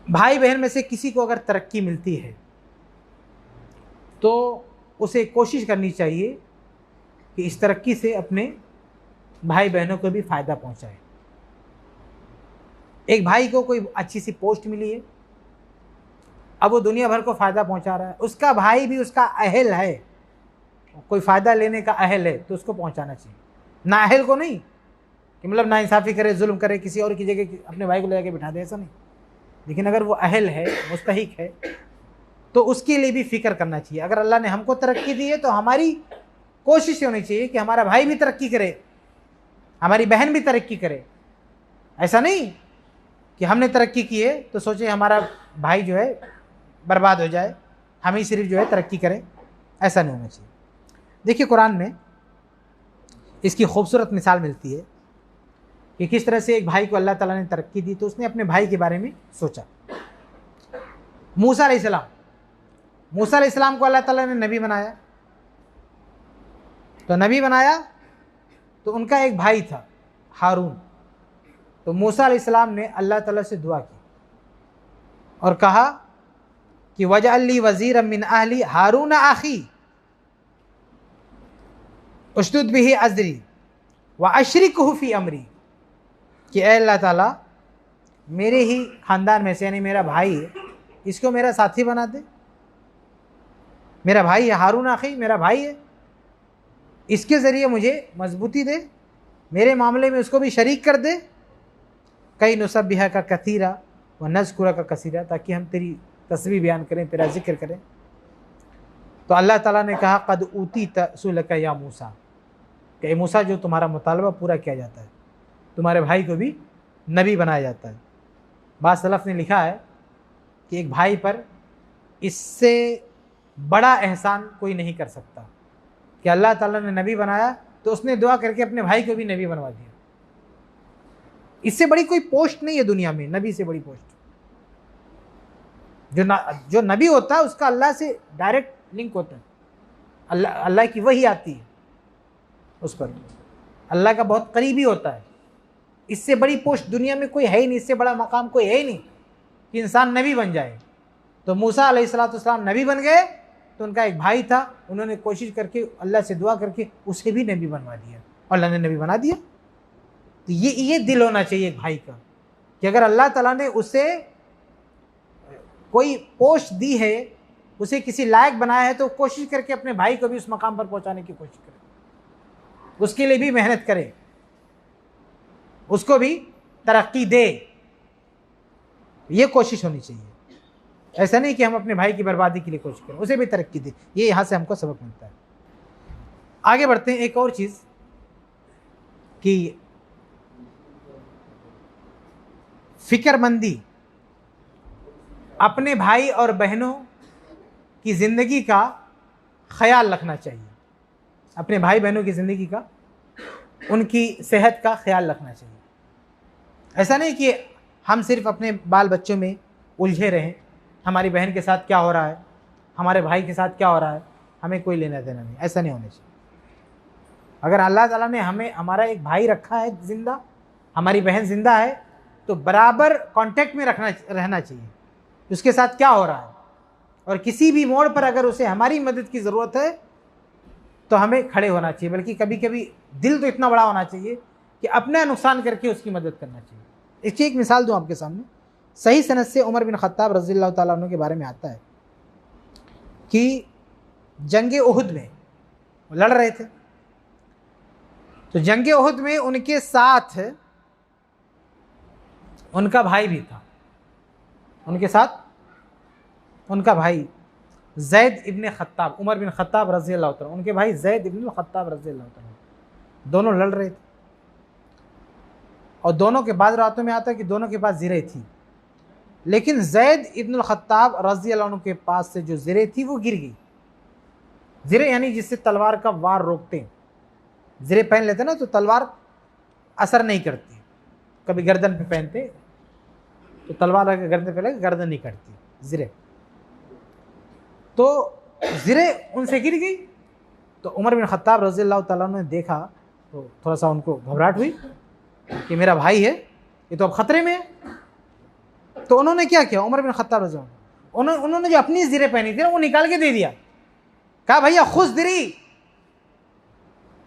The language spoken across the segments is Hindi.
भाई बहन में से किसी को अगर तरक्की मिलती है तो उसे कोशिश करनी चाहिए कि इस तरक्की से अपने भाई बहनों को भी फ़ायदा पहुंचाए। एक भाई को कोई अच्छी सी पोस्ट मिली है, अब वो दुनिया भर को फ़ायदा पहुंचा रहा है, उसका भाई भी उसका अहल है, कोई फ़ायदा लेने का अहल है तो उसको पहुंचाना चाहिए। ना अहल को नहीं कि मतलब नाइंसाफ़ी करे, जुल्म करे, किसी और की जगह अपने भाई को ले जाके बिठा दे, ऐसा नहीं। लेकिन अगर वो अहल है, मुस्तहिक है, तो उसके लिए भी फ़िक्र करना चाहिए। अगर अल्लाह ने हमको तरक्की दी है तो हमारी कोशिश होनी चाहिए कि हमारा भाई भी तरक्की करे, हमारी बहन भी तरक्की करे। ऐसा नहीं कि हमने तरक्की की है तो सोचे हमारा भाई जो है बर्बाद हो जाए, हम ही सिर्फ जो है तरक्की करें, ऐसा नहीं होना चाहिए। देखिए कुरान में इसकी खूबसूरत मिसाल मिलती है कि किस तरह से एक भाई को अल्लाह ताला ने तरक्की दी तो उसने अपने भाई के बारे में सोचा। मूसा अलैहिस्सलाम को अल्लाह ताला ने नबी बनाया, तो नबी बनाया तो उनका एक भाई था हारून। तो मूसा अलैहिस्सलाम ने अल्लाह ताला से दुआ की और कहा कि वजअल्ली वज़ीरम मिन अहली हारून आखी उशदुद बिही अज़री व अशरिकहु फी अमरी, कि ऐ अल्लाह ताला मेरे ही ख़ानदान में से, यानी मेरा भाई है, इसको मेरा साथी बना दे। मेरा भाई है हारून आखी, मेरा भाई है, इसके ज़रिए मुझे मजबूती दे, मेरे मामले में उसको भी शरीक कर दे। कई नुसब्बिहा का कसीरा व नज़कुरा का कसीरा, ताकि हम तेरी तस्बीह बयान करें, तेरा जिक्र करें। तो अल्लाह ताला ने कहा क़द ऊतीत सुअलका या मूसा, कि मूसा जो तुम्हारा मुतालबा पूरा किया जाता है, तुम्हारे भाई को भी नबी बनाया जाता है। बाज़ सलफ़ ने लिखा है कि एक भाई पर इससे बड़ा एहसान कोई नहीं कर सकता कि अल्लाह ताला ने नबी बनाया तो उसने दुआ करके अपने भाई को भी नबी बनवा दिया। इससे बड़ी कोई पोस्ट नहीं है दुनिया में, नबी से बड़ी पोस्ट। जो नबी होता है उसका अल्लाह से डायरेक्ट लिंक होता है, अल्लाह की वही आती है उस पर, अल्लाह का बहुत करीबी होता है। इससे बड़ी पोस्ट दुनिया में कोई है ही नहीं, इससे बड़ा मकाम कोई है ही नहीं कि इंसान नबी बन जाए। तो मूसा अलैहिस्सलाम नबी बन गए तो उनका एक भाई था, उन्होंने कोशिश करके अल्लाह से दुआ करके उसे भी नबी बनवा दिया और अल्लाह ने नबी बना दिया। तो ये दिल होना चाहिए एक भाई का कि अगर अल्लाह ताला ने उसे कोई पोस्ट दी है, उसे किसी लायक बनाया है, तो कोशिश करके अपने भाई को भी उस मकाम पर पहुंचाने की कोशिश करे, उसके लिए भी मेहनत करे, उसको भी तरक्की दे। ये कोशिश होनी चाहिए। ऐसा नहीं कि हम अपने भाई की बर्बादी के लिए कोशिश करें, उसे भी तरक्की दे। ये यहाँ से हमको सबक मिलता है। आगे बढ़ते हैं। एक और चीज़ कि फ़िक्रमंदी, अपने भाई और बहनों की ज़िंदगी का ख्याल रखना चाहिए। अपने भाई बहनों की ज़िंदगी का, उनकी सेहत का ख्याल रखना चाहिए। ऐसा नहीं कि हम सिर्फ अपने बाल बच्चों में उलझे रहें, हमारी बहन के साथ क्या हो रहा है, हमारे भाई के साथ क्या हो रहा है, हमें कोई लेना देना नहीं, ऐसा नहीं होना चाहिए। अगर अल्लाह ताला ने हमें, हमारा एक भाई रखा है ज़िंदा, हमारी बहन ज़िंदा है, तो बराबर कांटेक्ट में रहना चाहिए उसके साथ क्या हो रहा है। और किसी भी मोड़ पर अगर उसे हमारी मदद की ज़रूरत है तो हमें खड़े होना चाहिए। बल्कि कभी कभी दिल तो इतना बड़ा होना चाहिए कि अपना नुकसान करके उसकी मदद करना चाहिए। इसकी एक मिसाल दूँ आपके सामने। सही सनद से उमर बिन ख़त्ताब रज़ियल्लाहु ताला अन्हु के बारे में आता है कि जंग उहुद में लड़ रहे थे, तो जंग उहुद में उनके साथ उनका भाई भी था, उनके साथ उनका भाई ज़ैद इब्न ख़त्ताब, उमर बिन ख़त्ताब रज़ियल्लाहु ताला, उनके भाई ज़ैद इब्न ख़त्ताब रज़ियल्लाहु ताला, दोनों लड़ रहे थे। और दोनों के बाद रातों में आता है कि दोनों के पास ज़िरे थी, लेकिन ज़ैद इब्न ख़त्ताब रज़ियल्लाहु अन्हु के पास से जो ज़िरे थी वो गिर गई। ज़िरे यानी जिससे तलवार का वार रोकते हैं, ज़िरे पहन लेते ना तो तलवार असर नहीं करती। कभी गर्दन पे पहनते तो तलवार अगर गर्दन पे लगे गर्दन नहीं कटती ज़िरे, तो ज़िरे उनसे गिर गई। तो उमर बिन ख़त्ताब रज़ियल्लाहु ताला ने देखा तो थोड़ा सा उनको घबराहट हुई कि मेरा भाई है, ये तो अब ख़तरे में है। तो उन्होंने क्या किया, उमर बिन खत्ताब रज़ी अल्लाह अन्हु, उन्होंने जो अपनी ज़िरे पहनी थी ना वो निकाल के दे दिया। कहा भैया खुश दिरी,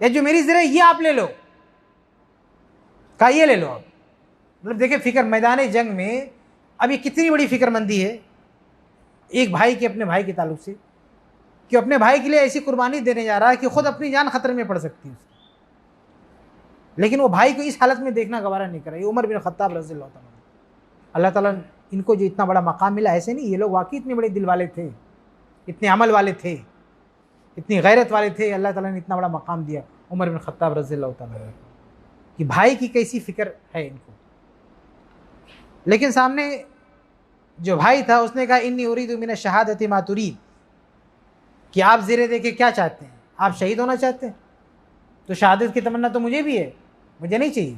ये जो मेरी ज़िरे ये आप ले लो। कहा ये ले लो आप। मतलब देखिए फिक्र मैदान जंग में अब ये कितनी बड़ी फिक्रमंदी है एक भाई के अपने भाई के ताल्लुक से, कि अपने भाई के लिए ऐसी कुर्बानी देने जा रहा है कि खुद अपनी जान खतरे में पड़ सकती है उसकी, लेकिन वो भाई को इस हालत में देखना गवारा नहीं कर रहा। ये उमर बिन खत्ताब रज़ी अल्लाह ताला, अल्लाह ताला इनको जो इतना बड़ा मकाम मिला, ऐसे नहीं, ये लोग वाकई इतने बड़े दिल वाले थे, इतने अमल वाले थे, इतनी गैरत वाले थे। अल्लाह ताला ने इतना बड़ा मकाम दिया उमर बिन खत्ताब रज़ी अल्लाह ताला कि भाई की कैसी फ़िक्र है इनको। लेकिन सामने जो भाई था उसने कहा इन्नी उरीदु मिन शहादति मा तुरीद, कि आप ज़िरे देके क्या चाहते हैं, आप शहीद होना चाहते हैं, तो शहादत की तमन्ना तो मुझे भी है, मुझे नहीं चाहिए।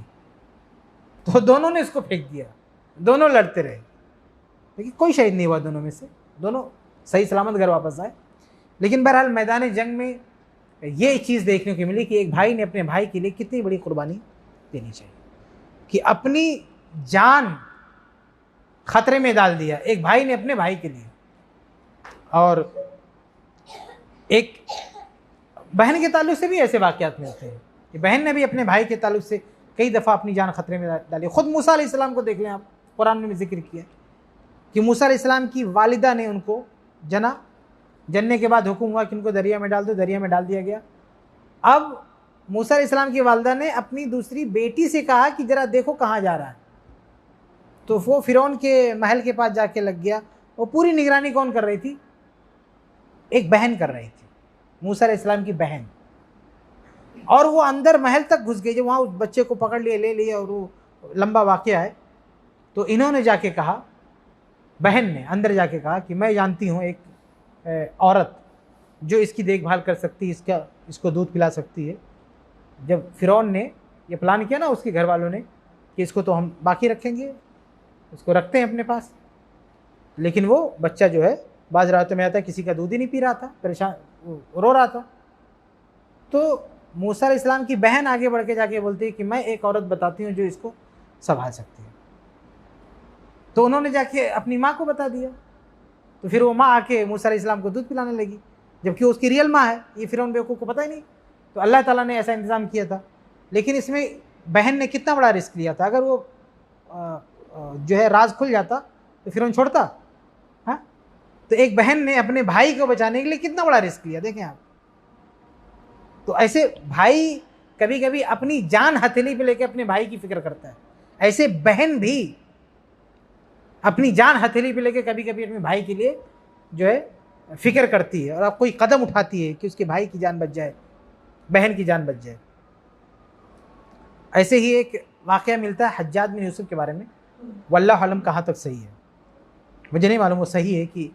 तो दोनों ने इसको फेंक दिया, दोनों लड़ते रहे, लेकिन कोई शहीद नहीं हुआ दोनों में से, दोनों सही सलामत घर वापस आए। लेकिन बहरहाल मैदान जंग में ये चीज़ देखने को मिली कि एक भाई ने अपने भाई के लिए कितनी बड़ी कुर्बानी देनी चाहिए, कि अपनी जान खतरे में डाल दिया एक भाई ने अपने भाई के लिए। और एक बहन के ताल्लुक से भी ऐसे वाक़यात मिलते हैं कि बहन ने भी अपने भाई के ताल्लुक से कई दफ़ा अपनी जान खतरे में डाली। ख़ुद मूसा अलैहिस्सलाम को देख लें आप, कुरान में भी जिक्र किया कि मूसा अलैहिस्सलाम की वालिदा ने उनको जना, जनने के बाद हुक्म हुआ कि उनको दरिया में डाल दो, दरिया में डाल दिया गया। अब मूसा अलैहिस्सलाम की वालिदा ने अपनी दूसरी बेटी से कहा कि ज़रा देखो कहाँ जा रहा है, तो वो फ़िरौन के महल के पास जाके लग गया। वो पूरी निगरानी कौन कर रही थी, एक बहन कर रही थी, मूसा अलैहिस्सलाम की बहन। और वो अंदर महल तक घुस गई, जब वहाँ उस बच्चे को पकड़ लिए, ले लिया, और वो लंबा वाक़या है। तो इन्होंने जाके कहा, बहन ने अंदर जाके कहा कि मैं जानती हूँ एक औरत जो इसकी देखभाल कर सकती है, इसको दूध पिला सकती है। जब फ़िरौन ने ये प्लान किया ना उसके घर वालों ने कि इसको तो हम बाकी रखेंगे, उसको रखते हैं अपने पास, लेकिन वो बच्चा जो है बाज़ रातों में आता है किसी का दूध ही नहीं पी रहा था, परेशान रो रहा था। तो मूसा अलैहिस्सलाम की बहन आगे बढ़ के जाके बोलती है कि मैं एक औरत बताती हूँ जो इसको संभाल सकती है। तो उन्होंने जाके अपनी माँ को बता दिया। तो फिर वो माँ आके मूसा अलैहिस्सलाम को दूध पिलाने लगी, जबकि उसकी रियल माँ है। ये फ़िरौन बेवकूफ़ को पता ही नहीं। तो अल्लाह ताला ने ऐसा इंतज़ाम किया था। लेकिन इसमें बहन ने कितना बड़ा रिस्क लिया था। अगर वो जो है राज खुल जाता तो फ़िरौन छोड़ता? हाँ, तो एक बहन ने अपने भाई को बचाने के लिए कितना बड़ा रिस्क लिया, देखें आप। तो ऐसे भाई कभी कभी अपनी जान हथेली पे लेके अपने भाई की फिक्र करता है, ऐसे बहन भी अपनी जान हथेली पे लेके कभी कभी अपने भाई के लिए जो है फिक्र करती है, और आप कोई कदम उठाती है कि उसके भाई की जान बच जाए, बहन की जान बच जाए। ऐसे ही एक वाक़या मिलता है हज्जाज बिन यूसुफ के बारे में। वल्लाहु अलम कहाँ तक सही है मुझे नहीं मालूम, वो सही है कि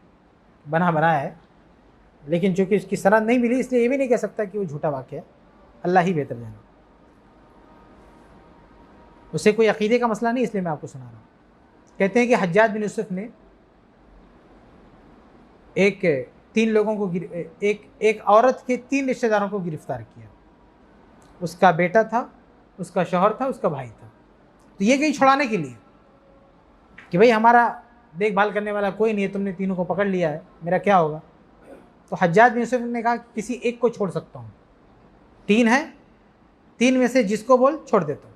बनाया है, लेकिन चूँकि उसकी सनद नहीं मिली इसलिए ये भी नहीं कह सकता कि वो झूठा वाक़या है। अल्लाह ही बेहतर जाने। उससे कोई अक़ीदे का मसला नहीं, इसलिए मैं आपको सुना रहा हूँ। कहते हैं कि हज्जाज बिन यूसुफ ने एक औरत के 3 रिश्तेदारों को गिरफ़्तार किया। उसका बेटा था, उसका शौहर था, उसका भाई था। तो ये गई छुड़ाने के लिए कि भाई हमारा देखभाल करने वाला कोई नहीं है, तुमने तीनों को पकड़ लिया है, मेरा क्या होगा। तो हज्जाज बिन यूसुफ ने कहा किसी एक को छोड़ सकता हूँ, 3 हैं, 3 में से जिसको बोल छोड़ देता हूँ।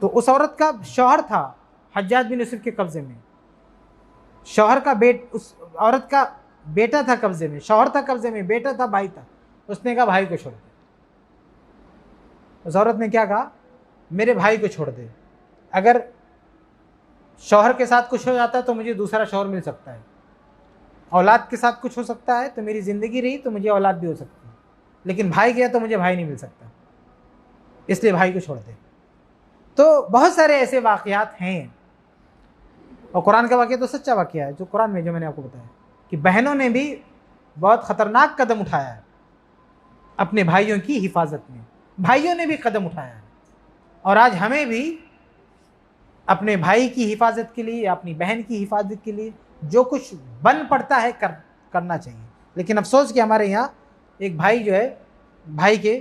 तो उस औरत का शौहर था हज्जाज बिन यूसुफ के कब्ज़े में, शौहर का उस औरत का बेटा था कब्ज़े में, शौहर था कब्ज़े में, बेटा था, भाई था। उसने कहा भाई को छोड़ दे। उस औरत ने क्या कहा, मेरे भाई को छोड़ दे, अगर शौहर के साथ कुछ हो जाता है तो मुझे दूसरा शौहर मिल सकता है, औलाद के साथ कुछ हो सकता है तो मेरी ज़िंदगी रही तो मुझे औलाद भी हो सकती है, लेकिन भाई गया तो मुझे भाई नहीं मिल सकता, इसलिए भाई को छोड़ दे। तो बहुत सारे ऐसे वाक़यात हैं, और कुरान का वाक़या तो सच्चा वाक़या है जो कुरान में, जो मैंने आपको बताया कि बहनों ने भी बहुत ख़तरनाक कदम उठाया है अपने भाइयों की हिफाजत में, भाइयों ने भी कदम उठाया है। और आज हमें भी अपने भाई की हिफाजत के लिए, अपनी बहन की हिफाजत के लिए जो कुछ बन पड़ता है करना चाहिए। लेकिन अफसोस कि हमारे यहाँ एक भाई जो है भाई के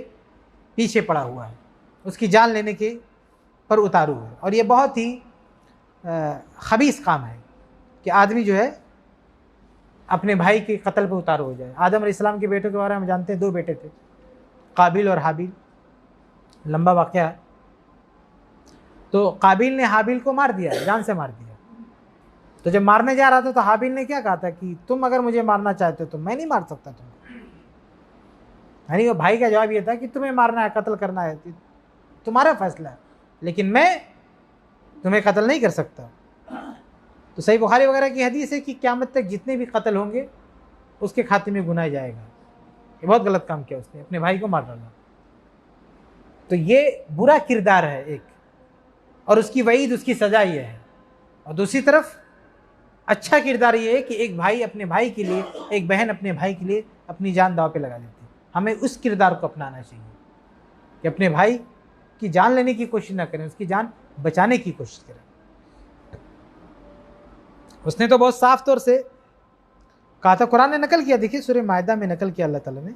पीछे पड़ा हुआ है, उसकी जान लेने के पर उतारू है, और ये बहुत ही खबीस काम है कि आदमी जो है अपने भाई के कत्ल पे उतारू हो जाए। आदम अलैहिस्सलाम के बेटों के बारे में जानते हैं, 2 बेटे थे, काबिल और हाबिल। लंबा वाक़या है। तो काबिल ने हाबिल को मार दिया, जान से मार दिया। तो जब मारने जा रहा था तो हाबिल ने क्या कहा था कि तुम अगर मुझे मारना चाहते हो तो मैं नहीं मार सकता तुमको। यानी वो भाई का जवाब ये था कि तुम्हें मारना है, कत्ल करना है, तुम्हारा फैसला है, लेकिन मैं तुम्हें कत्ल नहीं कर सकता। तो सही बुखारी वगैरह की हदीस है कि क़यामत तक जितने भी कत्ल होंगे उसके खाते में गुनाह जाएगा। ये बहुत गलत काम किया उसने, अपने भाई को मार डाला। तो ये बुरा किरदार है एक, और उसकी वईद, उसकी सज़ा ये है। और दूसरी तरफ अच्छा किरदार ये है कि एक भाई अपने भाई के लिए, एक बहन अपने भाई के लिए अपनी जान दांव पे लगा देती है। हमें उस किरदार को अपनाना चाहिए कि अपने भाई की जान लेने की कोशिश ना करें, उसकी जान बचाने की कोशिश करें। उसने तो बहुत साफ तौर से कहा था, कुरान ने नकल किया, देखिए सूरह मायदा में नकल किया अल्लाह ताला ने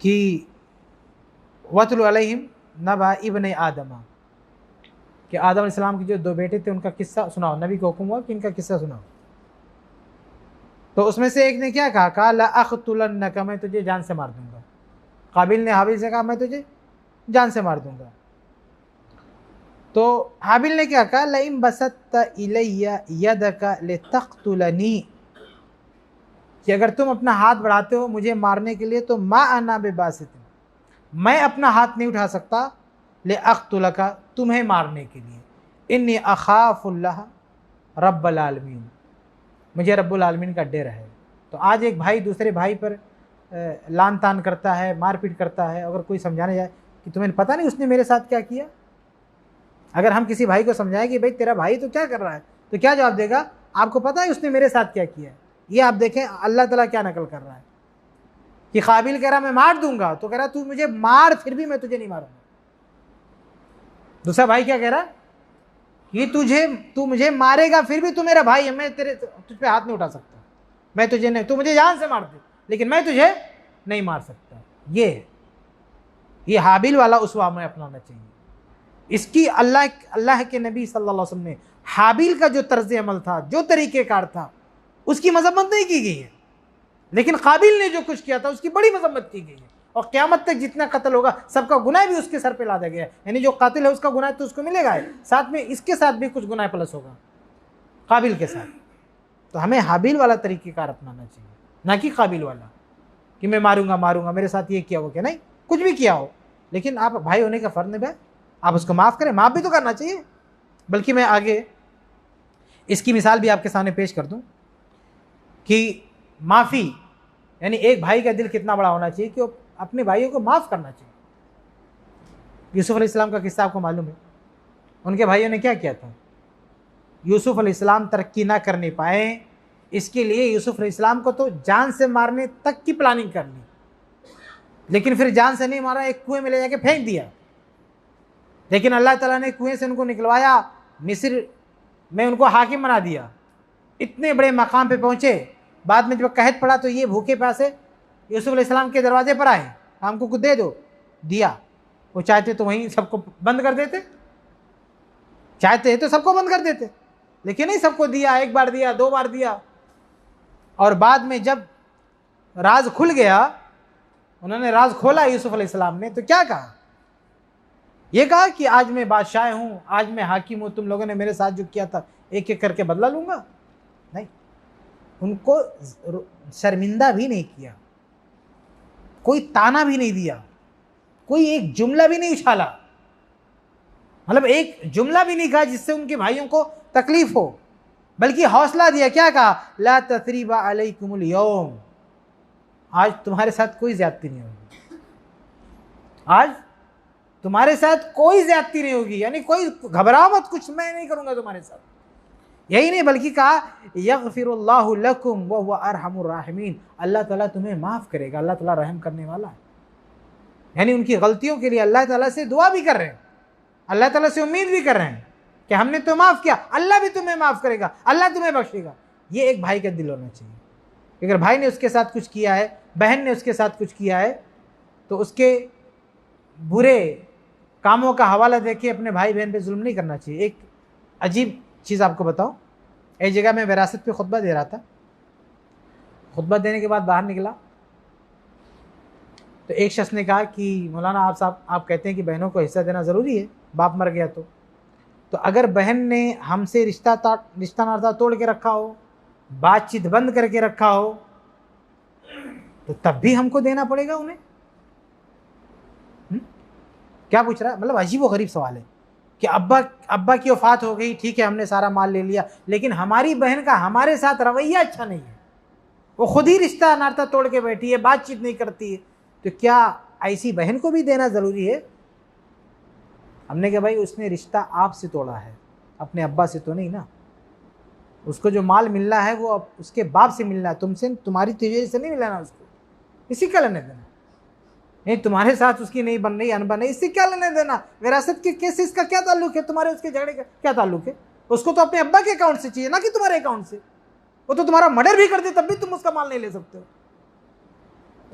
कि वतलु अलैहिम नबा इब्ने आदमा, कि आदम अलैहिस्सलाम के जो 2 बेटे थे उनका किस्सा सुनाओ। नबी को हुक्म हुआ कि इनका किस्सा सुनाओ। तो उसमें से एक ने क्या कहा ला अक़तुलन्नका, मैं तुझे जान से मार दूंगा। काबिल ने हाबिल से कहा मैं तुझे जान से मार दूंगा। तो हाबिल ने क्या कहा लइन बसत्ता इलैया यदका लितक़तुलनी, कि अगर तुम अपना हाथ बढ़ाते हो मुझे मारने के लिए तो मा अना बेबासित, मैं अपना हाथ नहीं उठा सकता ले अक़तुलका, तुम्हें मारने के लिए। इन्नी अख़ाफ़ुल्लाह रब्बुल आलमीन, मुझे रब्बुल आलमीन का डर है। तो आज एक भाई दूसरे भाई पर लान तान करता है, मारपीट करता है, अगर कोई समझाने जाए कि तुम्हें पता नहीं उसने मेरे साथ क्या किया, अगर हम किसी भाई को समझाएं कि भाई तेरा भाई तो क्या कर रहा है, तो क्या जवाब देगा, आपको पता है उसने मेरे साथ क्या किया। ये आप देखें अल्लाह ताला क्या नकल कर रहा है कि काबिल कह रहा मैं मार दूंगा, तो कह रहा तू मुझे मार फिर भी मैं तुझे नहीं मारूंगा। दूसरा भाई क्या कह रहा कि तू मुझे मारेगा फिर भी तू मेरा भाई है, मैं तुझ पे हाथ नहीं उठा सकता, मैं तुझे नहीं, तू मुझे जान से मार दे लेकिन मैं तुझे नहीं मार सकता। ये हाबिल वाला उस्वा हमें अपनाना चाहिए। इसकी अल्लाह के नबी सल्लल्लाहु अलैहि वसल्लम ने हाबिल का जो तर्ज अमल था, जो तरीक़ेकार था, उसकी मजम्मत नहीं की गई है, लेकिन काबिल ने जो कुछ किया था उसकी बड़ी मजम्मत की गई है। और क़यामत तक जितना कत्ल होगा सबका गुनाह भी उसके सर पे लादा गया है। यानी जो कातिल है उसका गुनाह तो उसको मिलेगा है, साथ में इसके साथ भी कुछ गुनाह प्लस होगा काबिल के साथ। तो हमें हाबिल वाला तरीक़ेकार अपनाना चाहिए, ना कि काबिल वाला कि मैं मारूंगा मेरे साथ ये किया हो क्या, नहीं, कुछ भी किया हो, लेकिन आप भाई होने का फ़र्ज़ निभाए, आप उसको माफ़ करें, माफ़ भी तो करना चाहिए। बल्कि मैं आगे इसकी मिसाल भी आपके सामने पेश कर दूं कि माफ़ी यानी एक भाई का दिल कितना बड़ा होना चाहिए कि वो अपने भाइयों को माफ़ करना चाहिए। यूसुफ अलैहिस्सलाम का किस्सा आपको मालूम है, उनके भाइयों ने क्या किया था। यूसुफ अलैहिस्सलाम तरक्की ना करने पाए, इसके लिए यूसुफ अलैहिस्सलाम को तो जान से मारने तक की प्लानिंग कर ली, लेकिन फिर जान से नहीं मारा, एक कुएं में ले जाके फेंक दिया। लेकिन अल्लाह ताला ने कुएं से उनको निकलवाया, मिस्र में उनको हाकिम बना दिया, इतने बड़े मकाम पे पहुँचे। बाद में जब कहत पड़ा तो ये भूखे प्यासे यूसुफ अलैहिस्सलाम के दरवाजे पर आए, हमको कुछ दे दो, दिया। वो चाहते तो वहीं सबको बंद कर देते, चाहते तो सबको बंद कर देते, लेकिन नहीं, सबको दिया, 1 बार दिया, 2 बार दिया। और बाद में जब राज खुल गया, उन्होंने राज खोला यूसुफ अलैहिस्सलाम ने, तो क्या कहा, ये कहा कि आज मैं बादशाह हूँ, आज मैं हाकिम हूँ, तुम लोगों ने मेरे साथ जो किया था एक एक करके बदला लूँगा। नहीं, उनको शर्मिंदा भी नहीं किया, कोई ताना भी नहीं दिया, कोई एक जुमला भी नहीं उछाला, मतलब एक जुमला भी नहीं कहा जिससे उनके भाइयों को तकलीफ हो, बल्कि हौसला दिया। क्या कहा, ला तसरीबा अलैकुमुल यौम, आज तुम्हारे साथ कोई ज्यादती नहीं होगी, आज तुम्हारे साथ कोई ज्यादती नहीं होगी, यानी कोई घबराओ मत, कुछ मैं नहीं करूंगा तुम्हारे साथ। यही नहीं बल्कि कहा यग़फ़िरुल्लाहु लकुम व हुवा अरहमुर राहिमीन, अल्लाह ताला तुम्हें माफ़ करेगा, अल्लाह ताला रहम करने वाला है। यानी उनकी गलतियों के लिए अल्लाह ताला से दुआ भी कर रहे हैं, अल्लाह ताला से उम्मीद भी कर रहे हैं कि हमने तो माफ़ किया, अल्लाह भी तुम्हें माफ़ करेगा, अल्लाह तुम्हें बख्शेगा। ये एक भाई का दिल होना चाहिए। अगर भाई ने उसके साथ कुछ किया है, बहन ने उसके साथ कुछ किया है, तो उसके बुरे कामों का हवाला देके अपने भाई बहन पे जुल्म नहीं करना चाहिए। एक अजीब चीज़ आपको बताओ, एक जगह मैं विरासत पे खुतबा दे रहा था। खुतबा देने के बाद बाहर निकला तो एक शख्स ने कहा कि मौलाना आप साहब, आप कहते हैं कि बहनों को हिस्सा देना ज़रूरी है, बाप मर गया तो अगर बहन ने हमसे रिश्ता नाता तोड़ के रखा हो, बातचीत बंद करके रखा हो, तो तब भी हमको देना पड़ेगा उन्हें? क्या पूछ रहा है? मतलब अजीब व गरीब सवाल है कि अब्बा की वफात हो गई, ठीक है, हमने सारा माल ले लिया, लेकिन हमारी बहन का हमारे साथ रवैया अच्छा नहीं है, वो खुद ही रिश्ता नाता तोड़ के बैठी है, बातचीत नहीं करती है, तो क्या ऐसी बहन को भी देना ज़रूरी है? हमने कहा भाई उसने रिश्ता आपसे तोड़ा है, अपने अब्बा से तो नहीं ना। उसको जो माल मिलना है वो उसके बाप से मिलना है, तुमसे, तुम्हारी तिजोरी से नहीं मिलना उसको। इसी का लेने देना नहीं, तुम्हारे साथ उसकी नहीं बन रही, अनबन है, इससे क्या लेने देना? विरासत के केस इसका क्या ताल्लुक है? तुम्हारे उसके झगड़े का क्या ताल्लुक है? उसको तो अपने अब्बा के अकाउंट से चाहिए ना कि तुम्हारे अकाउंट से। वो तो तुम्हारा मर्डर भी कर दे तब भी तुम उसका माल नहीं ले सकते हो।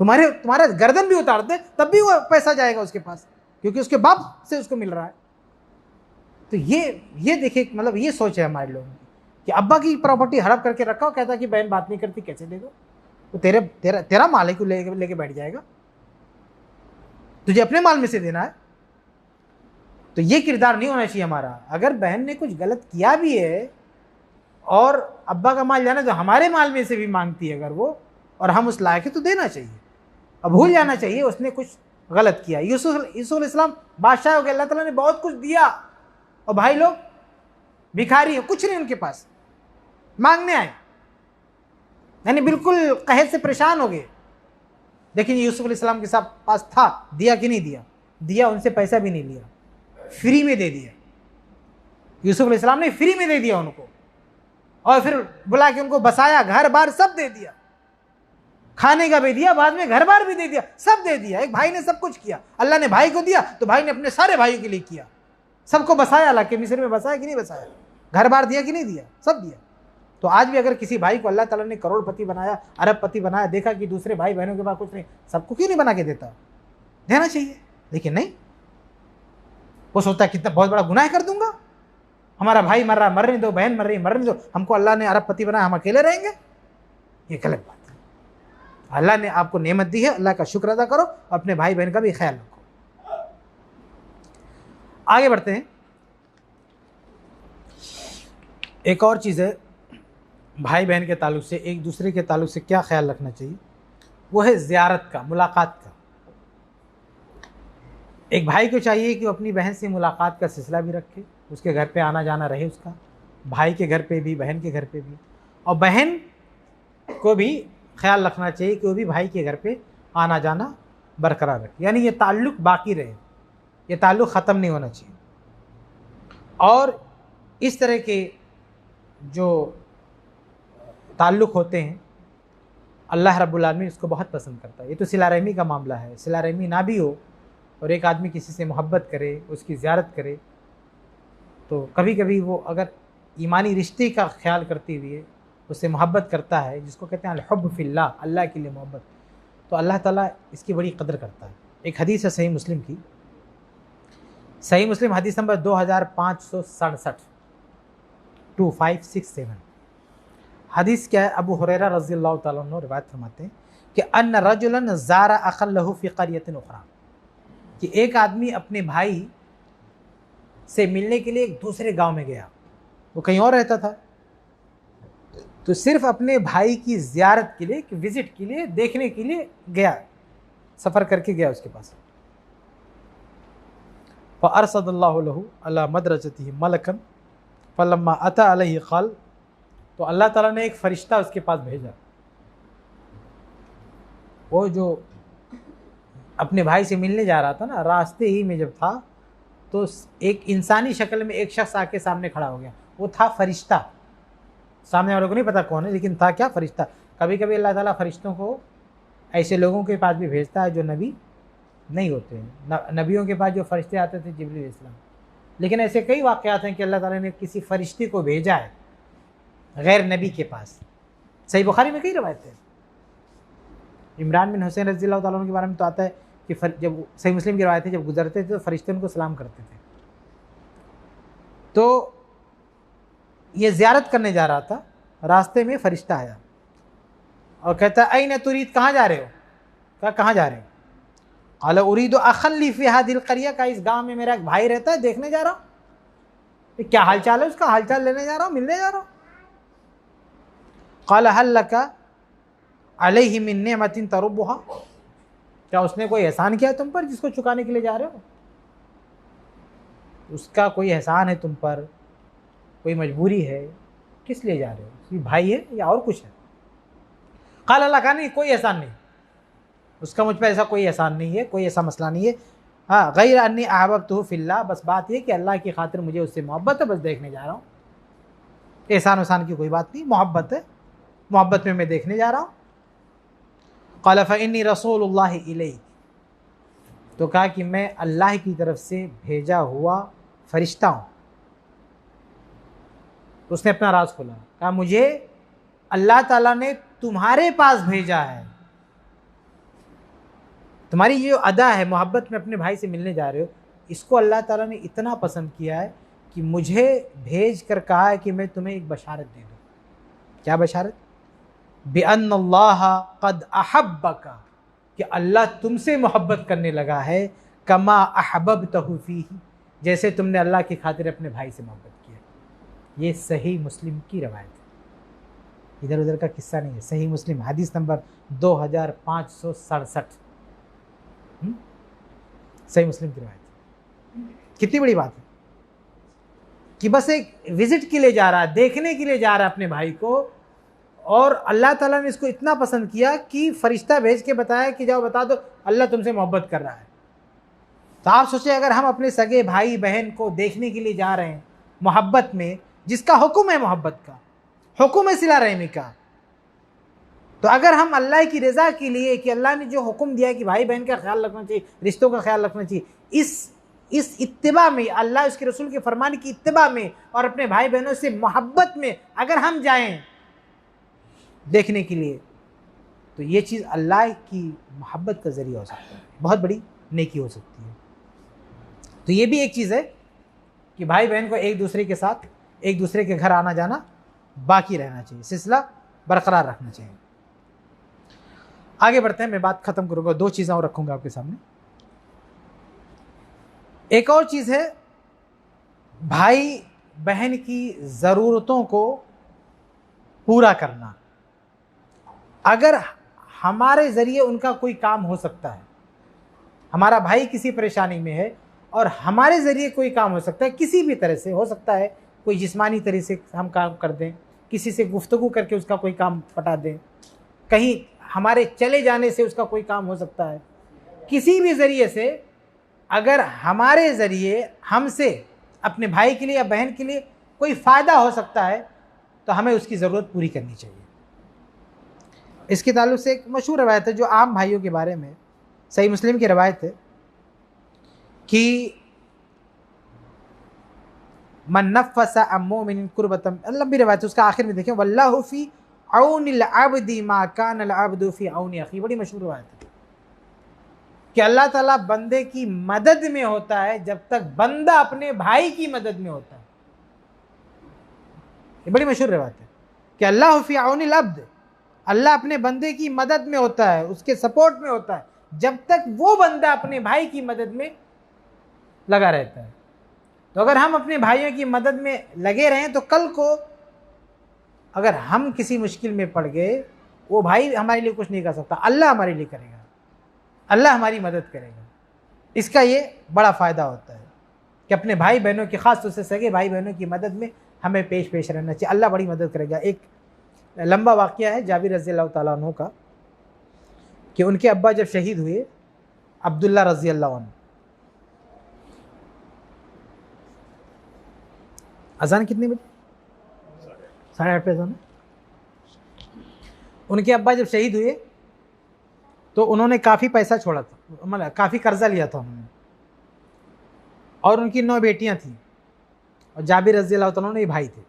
तुम्हारा गर्दन भी उतार दे तब भी वो पैसा जाएगा उसके पास, क्योंकि उसके बाप से उसको मिल रहा है। तो ये देखिए, मतलब ये सोच है हमारे लोगों की कि अब्बा की प्रॉपर्टी हड़प करके रखा हो, कहता कि बहन बात नहीं करती, कैसे दे दो? तो तेरा माल है, क्यों लेके बैठ जाएगा? तुझे अपने माल में से देना है। तो ये किरदार नहीं होना चाहिए हमारा। अगर बहन ने कुछ गलत किया भी है और अब्बा का माल जाना तो हमारे माल में से भी मांगती है अगर वो, और हम उस लायक है तो देना चाहिए। अब भूल जाना चाहिए उसने कुछ गलत किया। यूसुफ इस्लाम बादशाह हो गए, अल्लाह ताला ने बहुत कुछ दिया, और भाई लोग भिखारी है, कुछ नहीं उनके पास, मांगने आए, यानी बिल्कुल कहर से परेशान हो गए। लेकिन यूसुफ इस्लाम के साथ पास था, दिया कि नहीं दिया? दिया, उनसे पैसा भी नहीं लिया, फ्री में दे दिया। यूसुफ इस्लाम ने फ्री में दे दिया उनको, और फिर बुला के उनको बसाया, घर बार सब दे दिया, खाने का भी दिया, बाद में घर बार भी दे दिया, सब दे दिया। एक भाई ने सब कुछ किया, अल्लाह ने भाई को दिया तो भाई ने अपने सारे भाइयों के लिए किया, सबको बसाया, अल्लाह के मिस्र में बसाया कि नहीं बसाया, घर बार दिया कि नहीं दिया, सब दिया। तो आज भी अगर किसी भाई को अल्लाह ताला ने करोड़पति बनाया, अरबपति बनाया, देखा कि दूसरे भाई बहनों के पास कुछ नहीं, सबको क्यों नहीं बना के देता? देना चाहिए। लेकिन नहीं, वो सोचता है कितना बहुत बड़ा गुनाह कर दूंगा, हमारा भाई मर रहा मरने दो, बहन मर रही मरने दो, हमको अल्लाह ने अरबपति बनाया, हम अकेले रहेंगे। ये गलत बात है। अल्लाह ने आपको नेमत दी है, अल्लाह का शुक्र अदा करो, अपने भाई बहन का भी ख्याल रखो। आगे बढ़ते हैं। एक और चीज़ है, भाई बहन के ताल्लुक से, एक दूसरे के ताल्लुक से क्या ख्याल रखना चाहिए, वो है ज़ियारत का, मुलाकात का। एक भाई को चाहिए कि वो अपनी बहन से मुलाकात का सिलसिला भी रखे, उसके घर पे आना जाना रहे उसका, भाई के घर पे भी, बहन के घर पे भी, और बहन को भी ख्याल रखना चाहिए कि वो भी भाई के घर पे आना जाना बरकरार रखे, यानी ये ताल्लुक़ बाकी रहे, ये ताल्लुक़ ख़त्म नहीं होना चाहिए। और इस तरह के जो ताल्लुक़ होते हैं, अल्लाह रब्बुल आलमीन इसको बहुत पसंद करता है। ये तो सिला रहमी का मामला है। सिला रहमी ना भी हो और एक आदमी किसी से मोहब्बत करे, उसकी ज़ियारत करे, तो कभी कभी वो अगर ईमानी रिश्ते का ख्याल करते हुए उससे मोहब्बत करता है, जिसको कहते हैं अल-हुब्ब फिल्लाह, अल्लाह के लिए मोहब्बत, तो अल्लाह ताला इसकी बड़ी कदर करता है। एक हदीस है सही मुस्लिम की, सही मुस्लिम हदीस नंबर 2567, 2567। हदीस क्या है? अबू हुरैरा रज़ियल्लाहु ताला अन्हु रिवायत फरमाते हैं कि अन्न रजुलन ज़ारा अखन लहू फ़ी क़रयतिन उख़रा, कि एक आदमी अपने भाई से मिलने के लिए एक दूसरे गांव में गया, वो कहीं और रहता था, तो सिर्फ अपने भाई की ज़ियारत के लिए, विज़िट के लिए, देखने के लिए गया, सफ़र करके गया उसके पास। फ़अरसदल्लाहु लहू अला मदरजतिही मलकन फ़लम्मा अता अलैहि क़ाल, तो अल्लाह ताला ने एक फ़रिश्ता उसके पास भेजा। वो जो अपने भाई से मिलने जा रहा था ना, रास्ते ही में जब था तो एक इंसानी शक्ल में एक शख्स आके सामने खड़ा हो गया। वो था फ़रिश्ता, सामने वालों को नहीं पता कौन है, लेकिन था क्या? फ़रिश्ता। कभी कभी अल्लाह ताला फ़रिश्तों को ऐसे लोगों के पास भी भेजता है जो नबी नहीं होते हैं। नबियों के पास जो फ़रिश्ते आते थे जिब्रील इस्लाम, लेकिन ऐसे कई वाक़यात हैं कि अल्लाह ताला ने किसी फ़रिश्ते को भेजा है गैर नबी के पास। सही बुखारी में कई रवायतें हैं। इमरान बिन हुसैन रज़ियल्लाहु ताला अन्हु के बारे में तो आता है कि जब सही मुस्लिम की रवायत है, जब गुजरते थे तो फ़रिश्ते उनको सलाम करते थे। तो ये ज़ियारत करने जा रहा था, रास्ते में फरिश्ता आया और कहता ऐन तुरीद, कहाँ जा रहे हो? कहा कहाँ जा रहे हो? क़ाल उरीदु अखन ली फ़ी हादिल क़रिया, का इस गांव में मेरा एक भाई रहता है, देखने जा रहा हूँ। क्या हालचाल है उसका? हालचाल लेने जा रहा हूँ, मिलने जा रहा हूँ। क़ाल हल लका अलैहि मिन निअमतिन तरुब्बुहा, क्या उसने कोई एहसान किया तुम पर जिसको चुकाने के लिए जा रहे हो? उसका कोई एहसान है तुम पर, कोई मजबूरी है, किस लिए जा रहे हो? उसकी भाई है या और कुछ है? क़ाल अल्लाह, का नहीं, कोई एहसान नहीं, उसका मुझ पर ऐसा कोई एहसान नहीं है, कोई ऐसा मसला नहीं है। हाँ, गैर अन्नी अहबब्तुहु फिल्लाह, बस बात ये कि अल्लाह की खातिर मुझे उससे मोहब्बत है, बस देखने जा रहा हूँ। एहसान वसान की कोई बात नहीं, मोहब्बत है, मोहब्बत में मैं देखने जा रहा हूँ। क़ाल फ़इन्नी रसूलुल्लाहि इलैक, तो कहा कि मैं अल्लाह की तरफ से भेजा हुआ फरिश्ता हूँ। उसने अपना राज खोला, कहा मुझे अल्लाह ताला ने तुम्हारे पास भेजा है। तुम्हारी ये अदा है, मोहब्बत में अपने भाई से मिलने जा रहे हो, इसको अल्लाह ताला ने इतना पसंद किया है कि मुझे भेज कर कहा है कि मैं तुम्हें एक बशारत दे दूँ। क्या बशारत? बिअन्नल्लाह क़द अहब्बका, कि अल्लाह तुमसे मोहब्बत करने लगा है, कमा अहबब्तहु फ़ीही, जैसे तुमने अल्लाह की खातिर अपने भाई से मोहब्बत किया। ये सही मुस्लिम की रवायत है, इधर उधर का किस्सा नहीं है। सही मुस्लिम हदीस नंबर 2567, सही मुस्लिम की रवायत है। कितनी बड़ी बात है कि बस एक विजिट के लिए जा रहा है, देखने के लिए जा रहा है अपने भाई को, और अल्लाह ताला ने इसको इतना पसंद किया कि फरिश्ता भेज के बताया कि जाओ बता दो अल्लाह तुमसे मोहब्बत कर रहा है। तो आप सोचें, अगर हम अपने सगे भाई बहन को देखने के लिए जा रहे हैं मोहब्बत में, जिसका हुक्म है मोहब्बत का, हुक्म है सिला रहमी का, तो अगर हम अल्लाह की रज़ा के लिए, कि अल्लाह ने जो हुक्म दिया है कि भाई बहन का ख्याल रखना चाहिए, रिश्तों का ख्याल रखना चाहिए, इस इत्तिबा में, अल्लाह उसके रसूल के फरमान की इत्तिबा में और अपने भाई बहनों से मोहब्बत में अगर हम जाएं देखने के लिए, तो ये चीज़ अल्लाह की मोहब्बत का ज़रिया हो सकता है, बहुत बड़ी नेकी हो सकती है। तो ये भी एक चीज़ है कि भाई बहन को एक दूसरे के साथ, एक दूसरे के घर आना जाना बाकी रहना चाहिए, सिलसिला बरकरार रखना चाहिए। आगे बढ़ते हैं, मैं बात ख़त्म करूँगा, दो चीज़ें और रखूँगा आपके सामने। एक और चीज़ है भाई बहन की ज़रूरतों को पूरा करना। अगर हमारे ज़रिए उनका कोई काम हो सकता है, हमारा भाई किसी परेशानी में है और हमारे ज़रिए कोई काम हो सकता है, किसी भी तरह से हो सकता है, कोई जिस्मानी तरह से हम काम कर दें, किसी से गुफ्तगू करके उसका कोई काम पटा दें, कहीं हमारे चले जाने से उसका कोई काम हो सकता है, किसी भी ज़रिए से अगर हमारे ज़रिए हमसे अपने भाई के लिए या बहन के लिए कोई फ़ायदा हो सकता है, तो हमें उसकी ज़रूरत पूरी करनी चाहिए। इसके ताल्लुक़ से एक मशहूर रवायत है जो आम भाइयों के बारे में, सही मुस्लिम की रवायत है कि मन नफ़्फ़स अन मुमिनिन कुर्बतन, लंबी रवायत है, उसका आखिर में देखें, वल्लाहु फ़ी औनिल अब्दी मा कानल अब्दु फ़ी औनि अख़ी, बड़ी मशहूर रवायत है कि अल्लाह ताला बंदे की मदद में होता है जब तक बंदा अपने भाई की मदद में होता है। ये बड़ी मशहूर रवायत है कि अल्लाह फ़ी औनिल अब्द, अल्लाह अपने बंदे की मदद में होता है, उसके सपोर्ट में होता है जब तक वो बंदा अपने भाई की मदद में लगा रहता है। तो अगर हम अपने भाइयों की मदद में लगे रहें तो कल को अगर हम किसी मुश्किल में पड़ गए, वो भाई हमारे लिए कुछ नहीं कर सकता, अल्लाह हमारे लिए करेगा, अल्लाह हमारी मदद करेगा। इसका ये बड़ा फ़ायदा होता है कि अपने भाई बहनों की, ख़ास तौर से सगे भाई बहनों की मदद में हमें पेश रहना चाहिए, अल्लाह बड़ी मदद करेगा। एक लंबा वाक़या है जाबिर रज़ियल्लाहु ताला अन्हु का कि उनके अब्बा जब शहीद हुए, अब्दुल्ला रज़ियल्लाहु अन्हु, अज़ान कितने बजे? 8:30 पे अज़ान। उनके अब्बा जब शहीद हुए तो उन्होंने काफ़ी पैसा छोड़ा था, मतलब काफ़ी कर्जा लिया था उन्होंने, और उनकी 9 बेटियां थीं और जाबिर रज़ियल्लाहु ताला अन्हु भाई थे,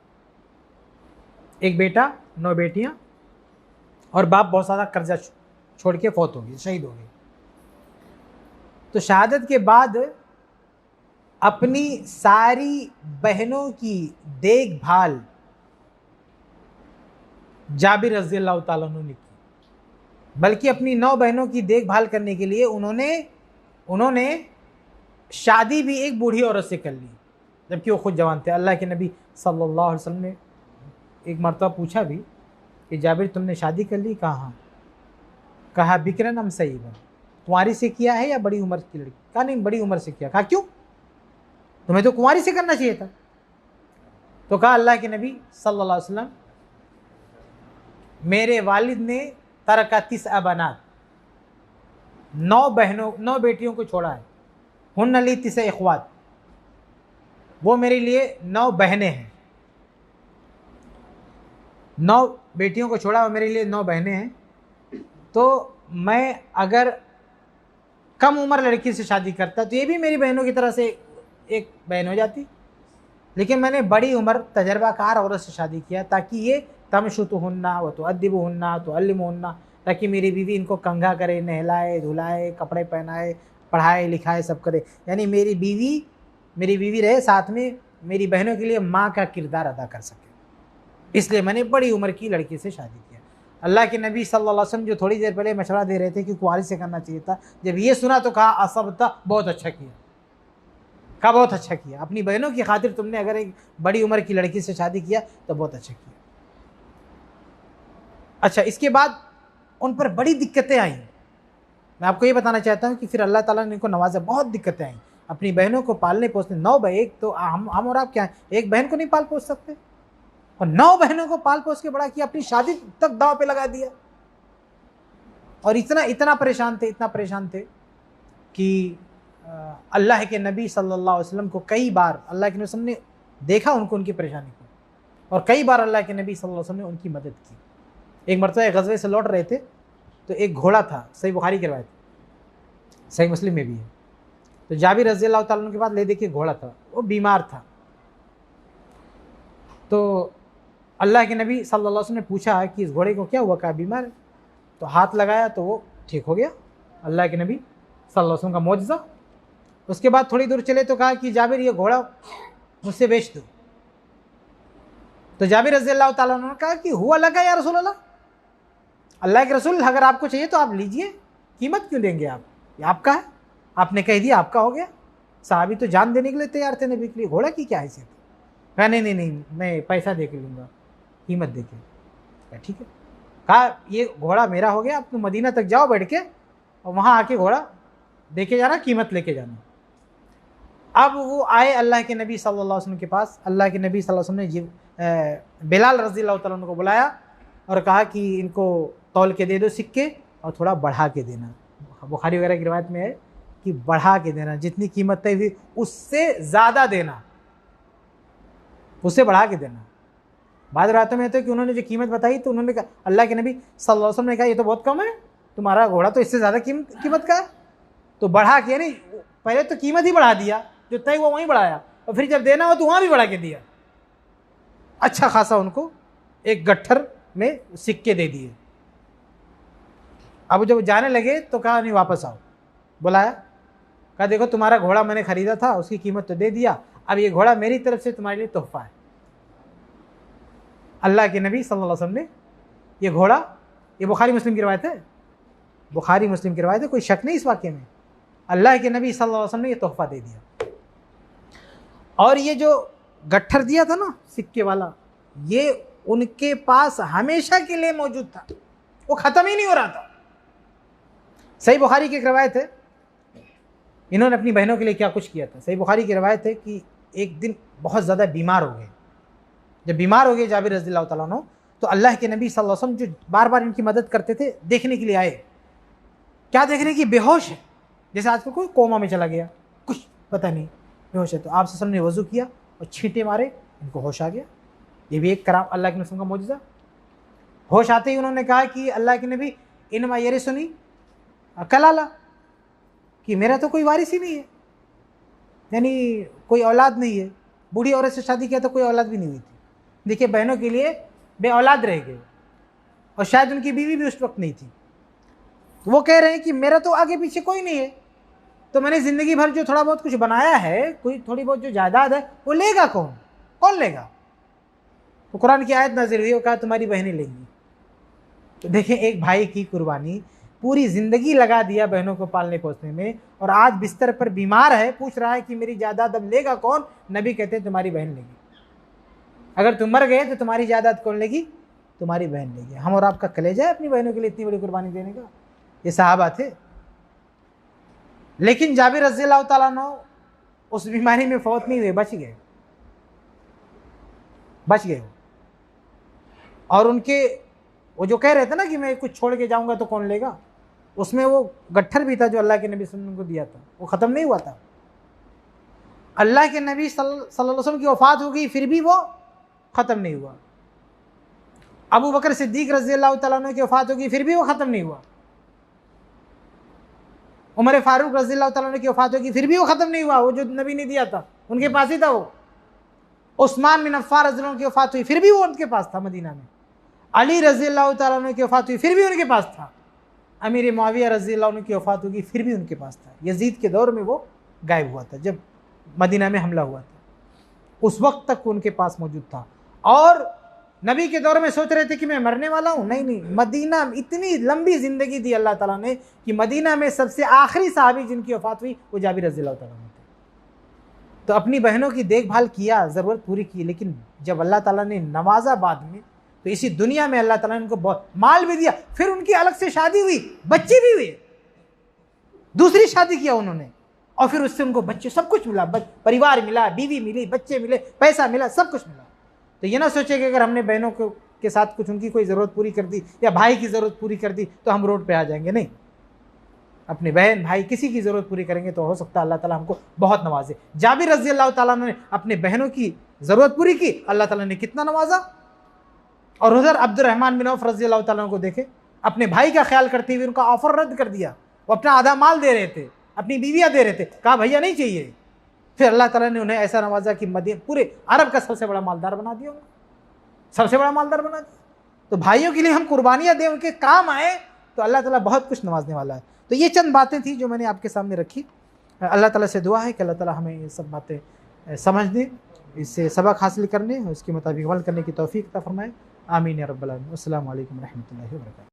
एक बेटा 9 बेटियां, और बाप बहुत सारा कर्जा छोड़ के फौत हो गए, शहीद हो गए। तो शहादत के बाद अपनी सारी बहनों की देखभाल जाबिर रज़ी अल्लाह ताला अन्हु ने की, बल्कि अपनी 9 बहनों की देखभाल करने के लिए उन्होंने शादी भी एक बूढ़ी औरत से कर ली, जबकि वो खुद जवान थे। अल्लाह के नबी सल्लल्लाहु अलैहि वसल्लम ने एक मरतबा पूछा भी कि जाबिर तुमने शादी कर ली? कहा हाँ। कहा बिक्रन अम सय्यिबन, कुंवारी से किया है या बड़ी उम्र की लड़की? कहा नहीं, बड़ी उम्र से किया। कहा क्यों? तुम्हें तो कुंवारी से करना चाहिए था। तो कहा अल्लाह के नबी सल्लल्लाहु अलैहि वसल्लम, मेरे वालिद ने तरका 9 बनात, 9 बेटियों को छोड़ा है। हुन्न ली 9 इख्वात, वो मेरे लिए 9 बहनें हैं। 9 बेटियों को छोड़ा, वो मेरे लिए 9 बहनें हैं। तो मैं अगर कम उम्र लड़की से शादी करता तो ये भी मेरी बहनों की तरह से एक बहन हो जाती, लेकिन मैंने बड़ी उम्र तजर्बाकार औरत से शादी किया ताकि ये तमशुतुहुन्ना व तुअद्दिबुहुन्ना तुअल्लिमुहुन्ना, ताकि मेरी बीवी इनको कंघा करे, नहलाए धुलाए, कपड़े पहनाए, पढ़ाए लिखाए, सब करे। यानी मेरी बीवी रहे साथ में मेरी बहनों के लिए माँ का किरदार अदा कर सके, इसलिए मैंने बड़ी उम्र की लड़की से शादी किया। अल्लाह के नबी सल्लल्लाहु अलैहि वसल्लम जो थोड़ी देर पहले मशवरा दे रहे थे कि कुंवारी से करना चाहिए था, जब ये सुना तो कहा असबता, बहुत अच्छा किया। कहा बहुत अच्छा किया, अपनी बहनों की खातिर तुमने अगर एक बड़ी उम्र की लड़की से शादी किया तो बहुत अच्छा किया। अच्छा, इसके बाद उन पर बड़ी दिक्कतें आई। मैं आपको ये बताना चाहता हूँ कि फिर अल्लाह ताला ने इनको नवाजा, बहुत दिक्कतें आई अपनी बहनों को पालने पोसने। 9 बहन, एक तो हम और आप क्या हैं, एक बहन को नहीं पाल पोस सकते, और 9 बहनों को पाल पोस के बड़ा किया, अपनी शादी तक दांव पे लगा दिया। और इतना परेशान थे कि अल्लाह के नबी सल्लल्लाहु अलैहि वसल्लम को कई बार अल्लाह के नबी ने देखा उनको, उनकी परेशानी को, और कई बार अल्लाह के नबी सल्लल्लाहु अलैहि वसल्लम ने उनकी मदद की। एक मरतबा गज़वे से लौट रहे थे तो एक घोड़ा था, सही बुखारी की रिवायत, सही मुस्लिम में भी है। तो जाबिर रज़ी अल्लाह ताला अन्हु के पास ले देखिए घोड़ा था, वो बीमार था। तो अल्लाह के नबी सल्लल्लाहु अलैहि वसल्लम ने पूछा कि इस घोड़े को क्या हुआ? कहा बीमार है। तो हाथ लगाया तो वो ठीक हो गया, अल्लाह के नबी सल्लल्लाहु अलैहि वसल्लम का मौजज़ा। उसके बाद थोड़ी दूर चले तो कहा कि जाबिर ये घोड़ा मुझसे बेच दो। तो जाबिर रज़ी अल्लाह ताला अन्हु ने कहा कि हुआ लगा या रसूल अल्लाह, अल्लाह के रसूल अगर आपको चाहिए तो आप लीजिए, कीमत क्यों देंगे आप, ये आपका है, आपने कह दिया आपका हो गया। साहबी तो जान देने के लिए तैयार थे नबी के लिए, घोड़ा की क्या हैसियत? कहा नहीं, मैं पैसा दे के लूँगा, कीमत दे के। ठीक है। कहा ये घोड़ा मेरा हो गया, आप तो मदीना तक जाओ बैठ के, और वहाँ आके घोड़ा देके जाना, कीमत लेके जाना। अब वो आए अल्लाह के नबी सल्लल्लाहु अलैहि वसल्लम के पास। अल्लाह के नबी सल्लल्लाहु अलैहि वसल्लम ने बिलाल रज़ी अल्लाह तआला अन्हु को बुलाया और कहा कि इनको तौल के दे दो सिक्के, और थोड़ा बढ़ा के देना। बुखारी वगैरह की रिवायत में है कि बढ़ा के देना, जितनी कीमत तय हुई उससे ज़्यादा देना, उससे बढ़ा के देना। बाद रातों में तो कि उन्होंने जो कीमत बताई तो उन्होंने कहा, अल्लाह के नबी सल्लल्लाहु अलैहि वसल्लम ने कहा ये तो बहुत कम है, तुम्हारा घोड़ा तो इससे ज़्यादा कीमत का है। तो बढ़ा के, यानी पहले तो कीमत ही बढ़ा दिया, जो तय हुआ वहीं बढ़ाया, और फिर जब देना हो तो वहाँ भी बढ़ा के दिया। अच्छा खासा उनको एक गट्ठर में सिक्के दे दिए। अब जब जाने लगे तो कहा नहीं वापस आओ, बुलाया, कहा देखो तुम्हारा घोड़ा मैंने ख़रीदा था, उसकी कीमत तो दे दिया, अब ये घोड़ा मेरी तरफ से तुम्हारे लिए तोहफा है। अल्लाह के नबी सल्लल्लाहु अलैहि वसल्लम ने ये घोड़ा, ये बुखारी मुस्लिम की रवायत है, बुखारी मुस्लिम की रवायत है, कोई शक नहीं इस वाक़े में, अल्लाह के नबी सल्लल्लाहु अलैहि वसल्लम ने ये तोहफा दे दिया। और ये जो गट्ठर दिया था ना सिक्के वाला, ये उनके पास हमेशा के लिए मौजूद था, वो ख़त्म ही नहीं हो रहा था। सही बुखारी की एक रवायत है, इन्होंने अपनी बहनों के लिए क्या कुछ किया था। सही बुखारी की रवायत है कि एक दिन बहुत ज़्यादा बीमार हो गए। जब बीमार हो गए जाबिर रज़ी अल्लाह तआला अन्हु, तो अल्लाह के नबी सल्लल्लाहु अलैहि वसल्लम जो बार बार इनकी मदद करते थे, देखने के लिए आए। क्या देखने की? बेहोश है, जैसे आजकल कोई कोमा में चला गया, कुछ पता नहीं, बेहोश है। तो आप सल्लल्लाहु अलैहि वसल्लम ने वज़ू किया और छींटे मारे, इनको होश आ गया। ये भी एक कराम, अल्लाह के नबी का मौजज़ा। होश आते ही उन्होंने कहा कि अल्लाह के नबी इनमा यरिसुनी कलाला, कि मेरा तो कोई वारिस ही नहीं है, यानी कोई औलाद नहीं है। बूढ़ी औरत से शादी किया तो कोई औलाद भी नहीं हुई थी। देखिए बहनों के लिए बे औलाद रह गए, और शायद उनकी बीवी भी उस वक्त नहीं थी। तो वो कह रहे हैं कि मेरा तो आगे पीछे कोई नहीं है, तो मैंने ज़िंदगी भर जो थोड़ा बहुत कुछ बनाया है, कोई थोड़ी बहुत जो जायदाद है, वो लेगा कौन लेगा? तो कुरान की आयत नाज़िल हुई, वो कहा तुम्हारी बहनें लेंगी। तो देखें, एक भाई की कुर्बानी, पूरी ज़िंदगी लगा दिया बहनों को पालने पोसने में, और आज बिस्तर पर बीमार है, पूछ रहा है कि मेरी जायदाद अब लेगा कौन? नबी कहते हैं तुम्हारी बहन लेगी। अगर तुम मर गए तो तुम्हारी जायदाद कौन लेगी? तुम्हारी बहन लेगी। हम और आपका कलेजा है अपनी बहनों के लिए इतनी बड़ी कुर्बानी देने का? ये सहाबा थे। लेकिन जाबिर रज़ियल्लाहु ताला अन्हु उस बीमारी में फौत नहीं हुए, बच गए। और उनके वो जो कह रहे थे ना कि मैं कुछ छोड़ के जाऊंगा तो कौन लेगा, उसमें वो गट्ठर भी था जो अल्लाह के नबी सल्लल्लाहु अलैहि वसल्लम को दिया था, वो ख़त्म नहीं हुआ था। अल्लाह के नबी सल्लल्लाहु अलैहि वसल्लम की वफ़ात हो गई, फिर भी वो ख़त्म नहीं हुआ। अबू बकर सिद्दीक रज़ियल्लाहु ताला अन्हु की वफ़ात हो गई, फिर भी वो ख़त्म नहीं हुआ। उमर फारूक रज़ियल्लाहु ताला अन्हु की वफ़ात हो गई, फिर भी वो ख़त्म नहीं हुआ। वो जो नबी ने दिया था उनके पास ही था। वो उस्मान बिन अफ़्फ़ान रज़ियल्लाहु अन्हु की वफ़ात हुई, फिर भी वो उनके पास था मदीना में। अली रज़ियल्लाहु ताला अन्हु की वफ़ात हुई, फिर भी उनके पास था। अमीर मुआविया रज़ियल्लाहु अन्हु की वफ़ात होगी, फिर भी उनके पास था। यजीद के दौर में वो गायब हुआ था, जब मदीना में हमला हुआ था, उस वक्त तक उनके पास मौजूद था। और नबी के दौर में सोच रहे थे कि मैं मरने वाला हूँ। नहीं, मदीना इतनी लंबी ज़िंदगी दी अल्लाह ताला ने कि मदीना में सबसे आखिरी सहाबी जिनकी वफ़ात हुई वो जाबिर रज़ियल्लाहु ताला अन्हु थे। तो अपनी बहनों की देखभाल किया, ज़रूरत पूरी की, लेकिन जब अल्लाह ताला ने नवाजा बाद में, तो इसी दुनिया में अल्लाह ताला ने उनको बहुत माल भी दिया। फिर उनकी अलग से शादी हुई, बच्चे भी हुए, दूसरी शादी किया उन्होंने, और फिर उससे उनको बच्चे, सब कुछ मिला, परिवार मिला, बीवी मिली, बच्चे मिले, पैसा मिला, सब कुछ मिला। तो ये ना सोचे कि अगर हमने बहनों के साथ कुछ उनकी कोई ज़रूरत पूरी कर दी या भाई की ज़रूरत पूरी कर दी तो हम रोड पे आ जाएंगे। नहीं, अपने बहन भाई किसी की ज़रूरत पूरी करेंगे तो हो सकता है अल्लाह ताला हमको बहुत नवाजे। जाबिर रज़ियल्लाहु ताला ने अपने बहनों की ज़रूरत पूरी की, अल्लाह ताला ने कितना नवाजा। और उधर अब्दुर्रहमान बिन औफ रज़ियल्लाहु ताला को देखे, अपने भाई का ख्याल करते हुए उनका ऑफर रद्द कर दिया। वो अपना आधा माल दे रहे थे, अपनी बीवियाँ दे रहे थे, कहा भैया नहीं चाहिए। फिर अल्लाह ताला ने उन्हें ऐसा नवाजा कि मदीना पूरे अरब का सबसे बड़ा मालदार बना दिया, सबसे बड़ा मालदार बना दिया। तो भाइयों के लिए हम कुर्बानियाँ दें, उनके काम आए, तो अल्लाह ताला बहुत कुछ नवाजने वाला है। तो ये चंद बातें थी जो मैंने आपके सामने रखी। अल्लाह ताला से दुआ है कि अल्लाह ताला हमें ये सब बातें समझने, इससे सबक हासिल करने और उसके मुताबिक अमल करने की तौफीक अता फरमाए। आमीन या रब्बल आलमीन। अस्सलामु अलैकुम रहमतुल्लाहि व बरकातहू।